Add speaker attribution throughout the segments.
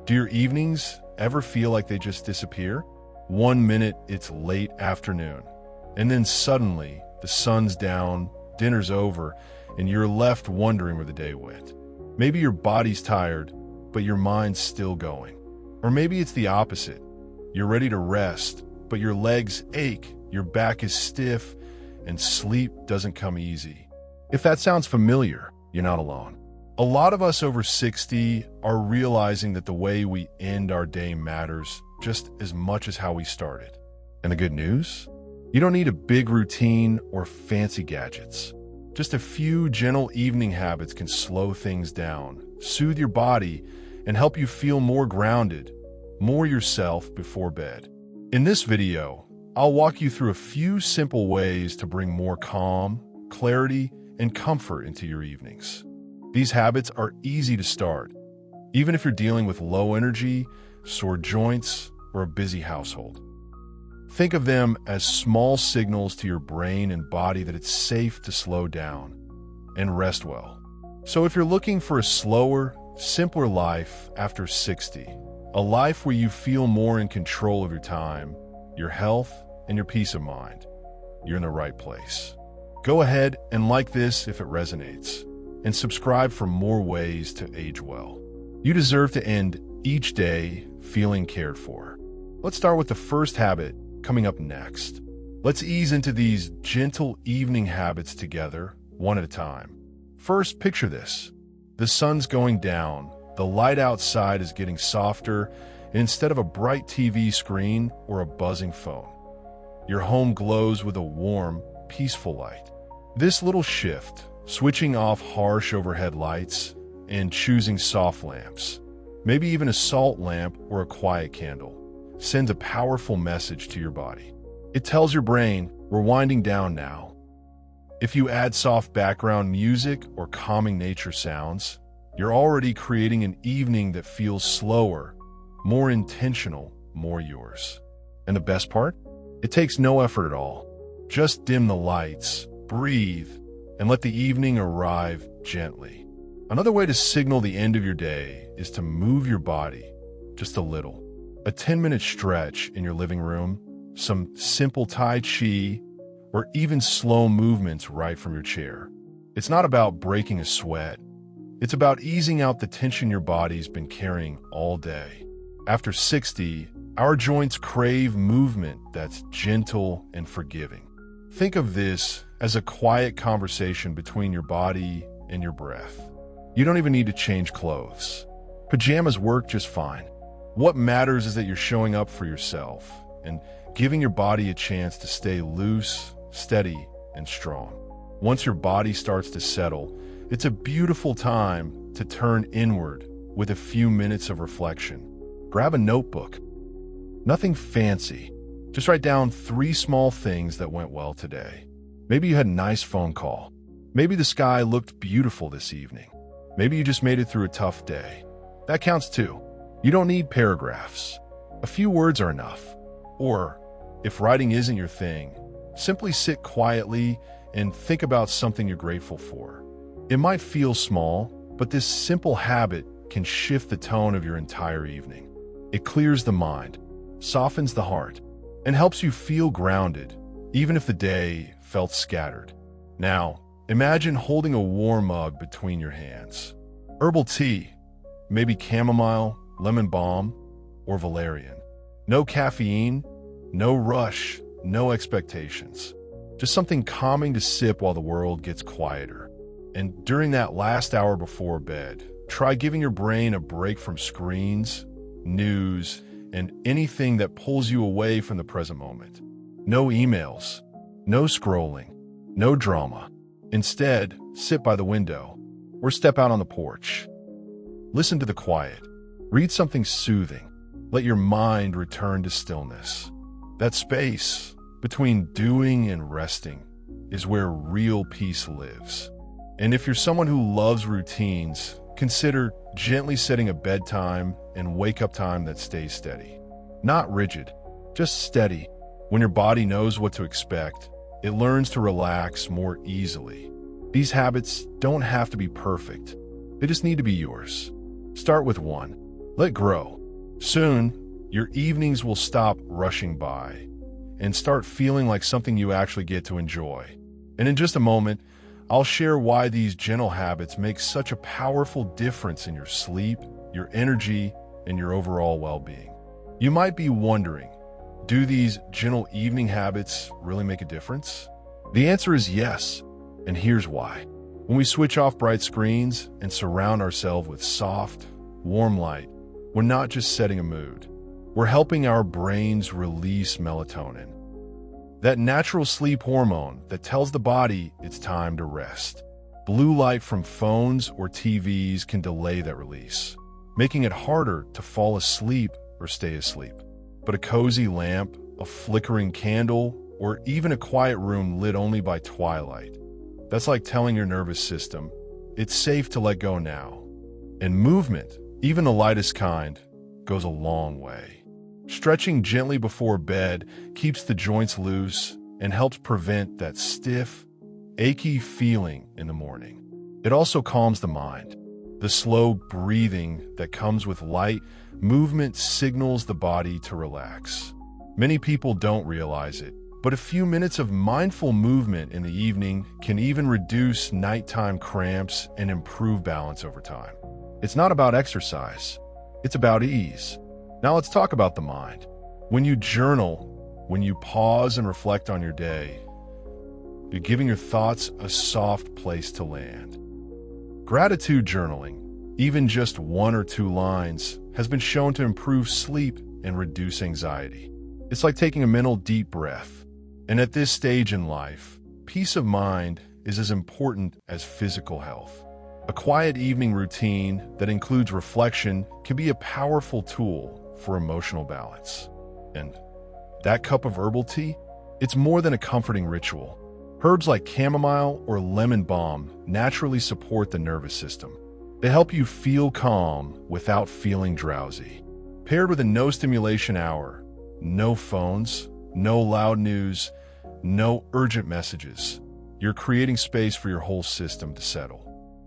Speaker 1: Do your evenings ever feel like they just disappear? 1 minute it's late afternoon, and then suddenly the sun's down, dinner's over, and you're left wondering where the day went. Maybe your body's tired, but your mind's still going. Or maybe it's the opposite. You're ready to rest, but your legs ache, your back is stiff, and sleep doesn't come easy. If that sounds familiar, you're not alone. A lot of us over 60 are realizing that the way we end our day matters just as much as how we started. And the good news? You don't need a big routine or fancy gadgets. Just a few gentle evening habits can slow things down, soothe your body, and help you feel more grounded, more yourself before bed. In this video, I'll walk you through a few simple ways to bring more calm, clarity, and comfort into your evenings. These habits are easy to start, even if you're dealing with low energy, sore joints, or a busy household. Think of them as small signals to your brain and body that it's safe to slow down and rest well. So if you're looking for a slower, simpler life after 60, a life where you feel more in control of your time, your health, and your peace of mind, you're in the right place. Go ahead and like this if it resonates, and subscribe for more ways to age well. You deserve to end each day feeling cared for. Let's start with the first habit coming up next. Let's ease into these gentle evening habits together, one at a time. First, picture this. The sun's going down, the light outside is getting softer, and instead of a bright TV screen or a buzzing phone, your home glows with a warm, peaceful light. This little shift, switching off harsh overhead lights and choosing soft lamps, maybe even a salt lamp or a quiet candle, sends a powerful message to your body. It tells your brain, we're winding down now. If you add soft background music or calming nature sounds, you're already creating an evening that feels slower, more intentional, more yours. And the best part? It takes no effort at all. Just dim the lights, breathe, and let the evening arrive gently. Another way to signal the end of your day is to move your body just a little. A 10-minute stretch in your living room, some simple Tai Chi, or even slow movements right from your chair. It's not about breaking a sweat. It's about easing out the tension your body's been carrying all day. After 60, our joints crave movement that's gentle and forgiving. Think of this as a quiet conversation between your body and your breath. You don't even need to change clothes. Pajamas work just fine. What matters is that you're showing up for yourself and giving your body a chance to stay loose, steady, and strong. Once your body starts to settle, it's a beautiful time to turn inward with a few minutes of reflection. Grab a notebook. Nothing fancy. Just write down 3 small things that went well today. Maybe you had a nice phone call. Maybe the sky looked beautiful this evening. Maybe you just made it through a tough day. That counts too. You don't need paragraphs. A few words are enough. Or, if writing isn't your thing, simply sit quietly and think about something you're grateful for. It might feel small, but this simple habit can shift the tone of your entire evening. It clears the mind, softens the heart, and helps you feel grounded, even if the day felt scattered. Now, imagine holding a warm mug between your hands. Herbal tea, maybe chamomile, lemon balm, or valerian. No caffeine, no rush, no expectations. Just something calming to sip while the world gets quieter. And during that last hour before bed, try giving your brain a break from screens, news, and anything that pulls you away from the present moment. No emails, no scrolling, no drama. Instead, sit by the window or step out on the porch. Listen to the quiet. Read something soothing. Let your mind return to stillness. That space between doing and resting is where real peace lives. And if you're someone who loves routines, consider gently setting a bedtime and wake-up time that stays steady. Not rigid, just steady. When your body knows what to expect, it learns to relax more easily. These habits don't have to be perfect. They just need to be yours. Start with one. Let grow. Soon, your evenings will stop rushing by and start feeling like something you actually get to enjoy. And in just a moment, I'll share why these gentle habits make such a powerful difference in your sleep, your energy, and your overall well-being. You might be wondering, do these gentle evening habits really make a difference? The answer is yes, and here's why. When we switch off bright screens and surround ourselves with soft, warm light, we're not just setting a mood. We're helping our brains release melatonin, that natural sleep hormone that tells the body it's time to rest. Blue light from phones or TVs can delay that release, making it harder to fall asleep or stay asleep. But a cozy lamp, a flickering candle, or even a quiet room lit only by twilight, that's like telling your nervous system, it's safe to let go now. And movement, even the lightest kind, goes a long way. Stretching gently before bed keeps the joints loose and helps prevent that stiff, achy feeling in the morning. It also calms the mind. The slow breathing that comes with light movement signals the body to relax. Many people don't realize it, but a few minutes of mindful movement in the evening can even reduce nighttime cramps and improve balance over time. It's not about exercise, it's about ease. Now let's talk about the mind. When you journal, when you pause and reflect on your day, you're giving your thoughts a soft place to land. Gratitude journaling, even just 1 or 2 lines, has been shown to improve sleep and reduce anxiety. It's like taking a mental deep breath. And at this stage in life, peace of mind is as important as physical health. A quiet evening routine that includes reflection can be a powerful tool for emotional balance. And that cup of herbal tea? It's more than a comforting ritual. Herbs like chamomile or lemon balm naturally support the nervous system. They help you feel calm without feeling drowsy. Paired with a no-stimulation hour, no phones, no loud news, no urgent messages, you're creating space for your whole system to settle.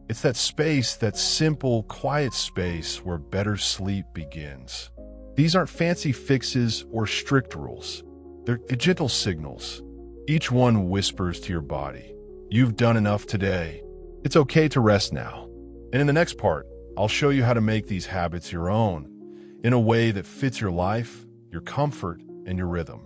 Speaker 1: It's that space, that simple, quiet space where better sleep begins. These aren't fancy fixes or strict rules. They're gentle signals. Each one whispers to your body, you've done enough today. It's okay to rest now. And in the next part, I'll show you how to make these habits your own in a way that fits your life, your comfort, and your rhythm.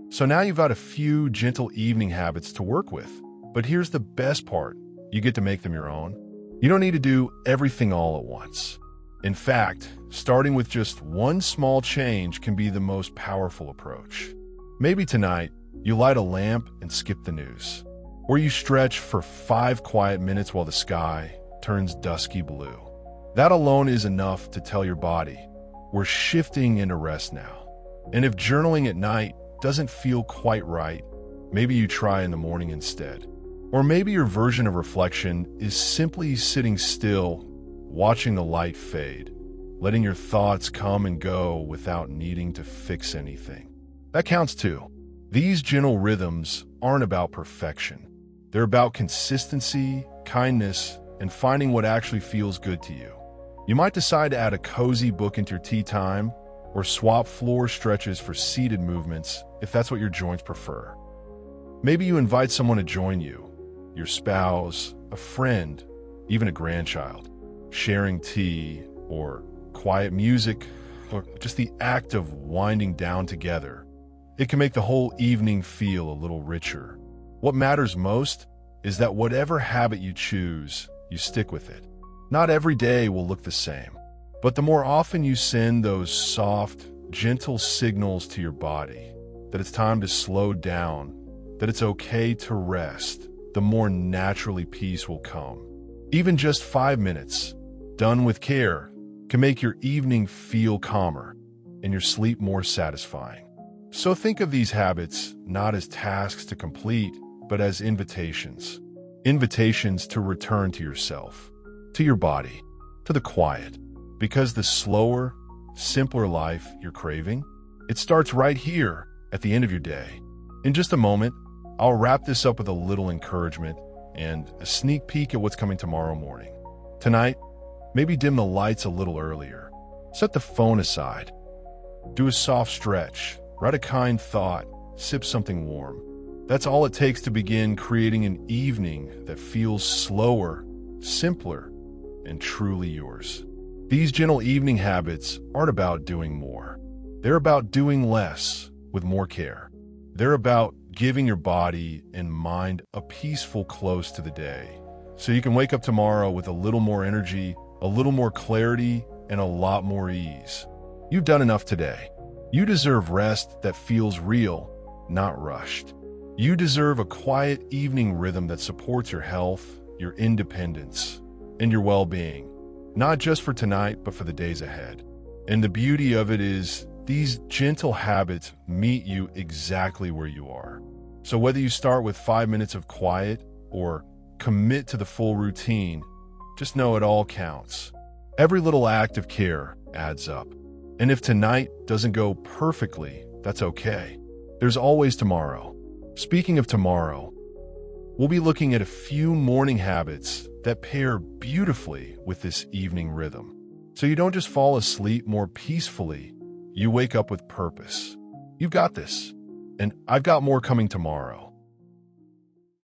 Speaker 1: So now you've got a few gentle evening habits to work with. But here's the best part. You get to make them your own. You don't need to do everything all at once. In fact, starting with just one small change can be the most powerful approach. Maybe tonight, you light a lamp and skip the news. Or you stretch for 5 quiet minutes while the sky turns dusky blue. That alone is enough to tell your body, we're shifting into rest now. And if journaling at night doesn't feel quite right, maybe you try in the morning instead. Or maybe your version of reflection is simply sitting still, watching the light fade, letting your thoughts come and go without needing to fix anything. That counts too. These gentle rhythms aren't about perfection. They're about consistency, kindness, and finding what actually feels good to you. You might decide to add a cozy book into your tea time, or swap floor stretches for seated movements if that's what your joints prefer. Maybe you invite someone to join you, your spouse, a friend, even a grandchild. Sharing tea, or quiet music, or just the act of winding down together. It can make the whole evening feel a little richer. What matters most is that whatever habit you choose, you stick with it. Not every day will look the same, but the more often you send those soft, gentle signals to your body that it's time to slow down, that it's okay to rest, the more naturally peace will come. Even just 5 minutes, done with care, can make your evening feel calmer and your sleep more satisfying. So think of these habits not as tasks to complete, but as invitations. Invitations to return to yourself, to your body, to the quiet. Because the slower, simpler life you're craving, it starts right here at the end of your day. In just a moment, I'll wrap this up with a little encouragement and a sneak peek at what's coming tomorrow morning. Tonight, maybe dim the lights a little earlier. Set the phone aside. Do a soft stretch. Write a kind thought. Sip something warm. That's all it takes to begin creating an evening that feels slower, simpler, and truly yours. These gentle evening habits aren't about doing more. They're about doing less with more care. They're about giving your body and mind a peaceful close to the day, so you can wake up tomorrow with a little more energy, a little more clarity, and a lot more ease. You've done enough today. You deserve rest that feels real, not rushed. You deserve a quiet evening rhythm that supports your health, your independence, and your well-being, not just for tonight, but for the days ahead. And the beauty of it is, these gentle habits meet you exactly where you are. So whether you start with 5 minutes of quiet or commit to the full routine, just know it all counts. Every little act of care adds up. And if tonight doesn't go perfectly, that's okay. There's always tomorrow. Speaking of tomorrow, we'll be looking at a few morning habits that pair beautifully with this evening rhythm. So you don't just fall asleep more peacefully, you wake up with purpose. You've got this. And I've got more coming tomorrow.